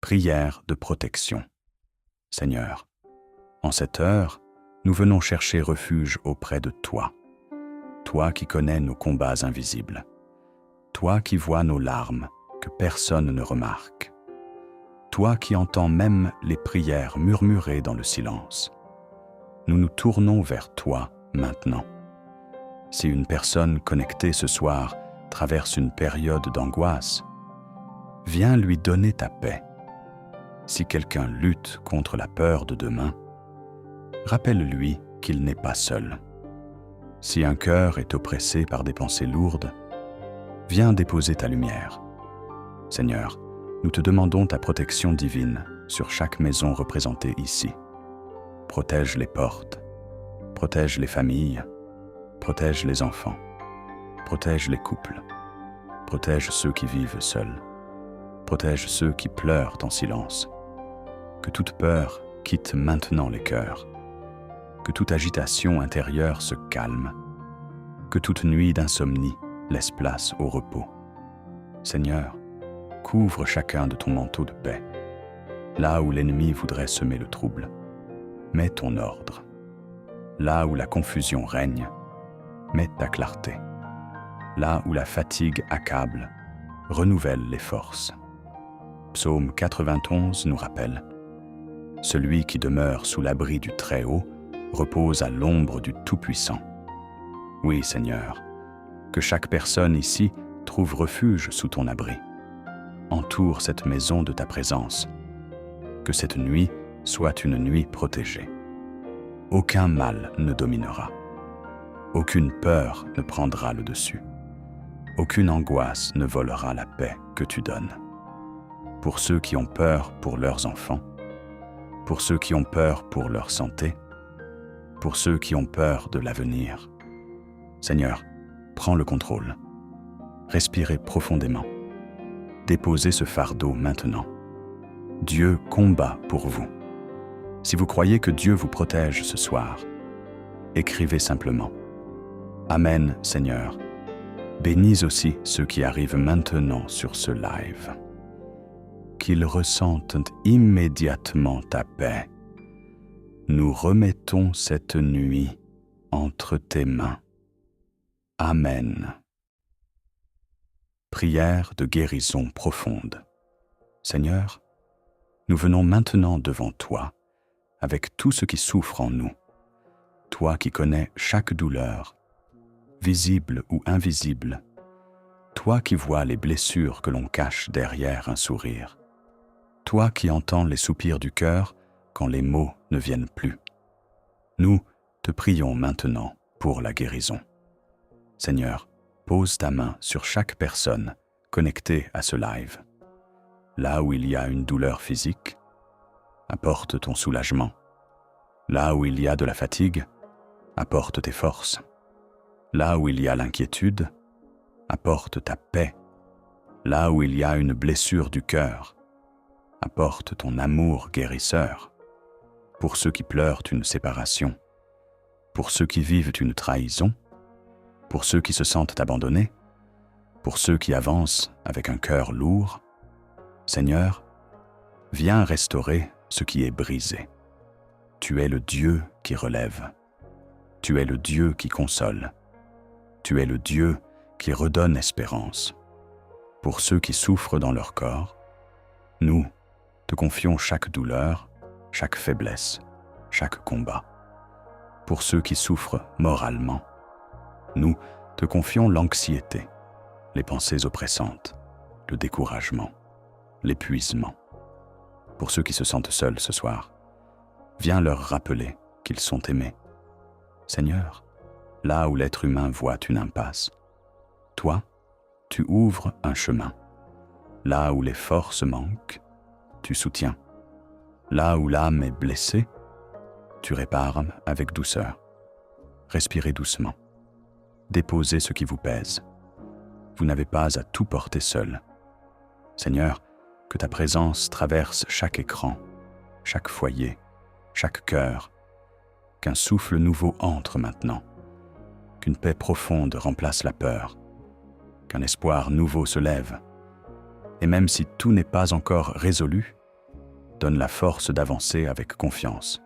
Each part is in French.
Prière de protection. Seigneur, en cette heure, nous venons chercher refuge auprès de toi. Toi qui connais nos combats invisibles. Toi qui vois nos larmes que personne ne remarque. Toi qui entends même les prières murmurées dans le silence. Nous nous tournons vers toi maintenant. Si une personne connectée ce soir traverse une période d'angoisse, viens lui donner ta paix. Si quelqu'un lutte contre la peur de demain, rappelle-lui qu'il n'est pas seul. Si un cœur est oppressé par des pensées lourdes, viens déposer ta lumière. Seigneur, nous te demandons ta protection divine sur chaque maison représentée ici. Protège les portes, protège les familles, protège les enfants, protège les couples, protège ceux qui vivent seuls, protège ceux qui pleurent en silence. Que toute peur quitte maintenant les cœurs, que toute agitation intérieure se calme, que toute nuit d'insomnie laisse place au repos. Seigneur, couvre chacun de ton manteau de paix. Là où l'ennemi voudrait semer le trouble, mets ton ordre. Là où la confusion règne, mets ta clarté. Là où la fatigue accable, renouvelle les forces. Psaume 91 nous rappelle: celui qui demeure sous l'abri du Très-Haut repose à l'ombre du Tout-Puissant. Oui, Seigneur, que chaque personne ici trouve refuge sous ton abri. Entoure cette maison de ta présence. Que cette nuit soit une nuit protégée. Aucun mal ne dominera. Aucune peur ne prendra le dessus. Aucune angoisse ne volera la paix que tu donnes. Pour ceux qui ont peur pour leurs enfants, pour ceux qui ont peur pour leur santé, pour ceux qui ont peur de l'avenir. Seigneur, prends le contrôle. Respirez profondément. Déposez ce fardeau maintenant. Dieu combat pour vous. Si vous croyez que Dieu vous protège ce soir, écrivez simplement: Amen, Seigneur. Bénis aussi ceux qui arrivent maintenant sur ce live. Qu'ils ressentent immédiatement ta paix. Nous remettons cette nuit entre tes mains. Amen. Prière de guérison profonde. Seigneur, nous venons maintenant devant toi, avec tout ce qui souffre en nous. Toi qui connais chaque douleur, visible ou invisible. Toi qui vois les blessures que l'on cache derrière un sourire. Toi qui entends les soupirs du cœur quand les mots ne viennent plus. Nous te prions maintenant pour la guérison. Seigneur, pose ta main sur chaque personne connectée à ce live. Là où il y a une douleur physique, apporte ton soulagement. Là où il y a de la fatigue, apporte tes forces. Là où il y a l'inquiétude, apporte ta paix. Là où il y a une blessure du cœur, apporte ton amour guérisseur. Pour ceux qui pleurent une séparation, pour ceux qui vivent une trahison, pour ceux qui se sentent abandonnés, pour ceux qui avancent avec un cœur lourd, Seigneur, viens restaurer ce qui est brisé. Tu es le Dieu qui relève. Tu es le Dieu qui console. Tu es le Dieu qui redonne espérance. Pour ceux qui souffrent dans leur corps, nous te confions chaque douleur, chaque faiblesse, chaque combat. Pour ceux qui souffrent moralement, nous te confions l'anxiété, les pensées oppressantes, le découragement, l'épuisement. Pour ceux qui se sentent seuls ce soir, viens leur rappeler qu'ils sont aimés. Seigneur, là où l'être humain voit une impasse, toi, tu ouvres un chemin. Là où les forces manquent, tu soutiens. Là où l'âme est blessée, tu répares avec douceur. Respirez doucement. Déposez ce qui vous pèse. Vous n'avez pas à tout porter seul. Seigneur, que ta présence traverse chaque écran, chaque foyer, chaque cœur. Qu'un souffle nouveau entre maintenant. Qu'une paix profonde remplace la peur. Qu'un espoir nouveau se lève. Et même si tout n'est pas encore résolu, donne la force d'avancer avec confiance.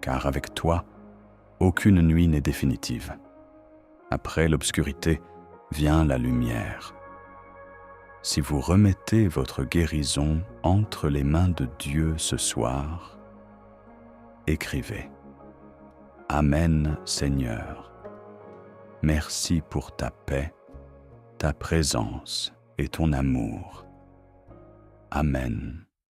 Car avec toi, aucune nuit n'est définitive. Après l'obscurité vient la lumière. Si vous remettez votre guérison entre les mains de Dieu ce soir, écrivez « Amen, Seigneur. Merci pour ta paix, ta présence et ton amour. Amen. »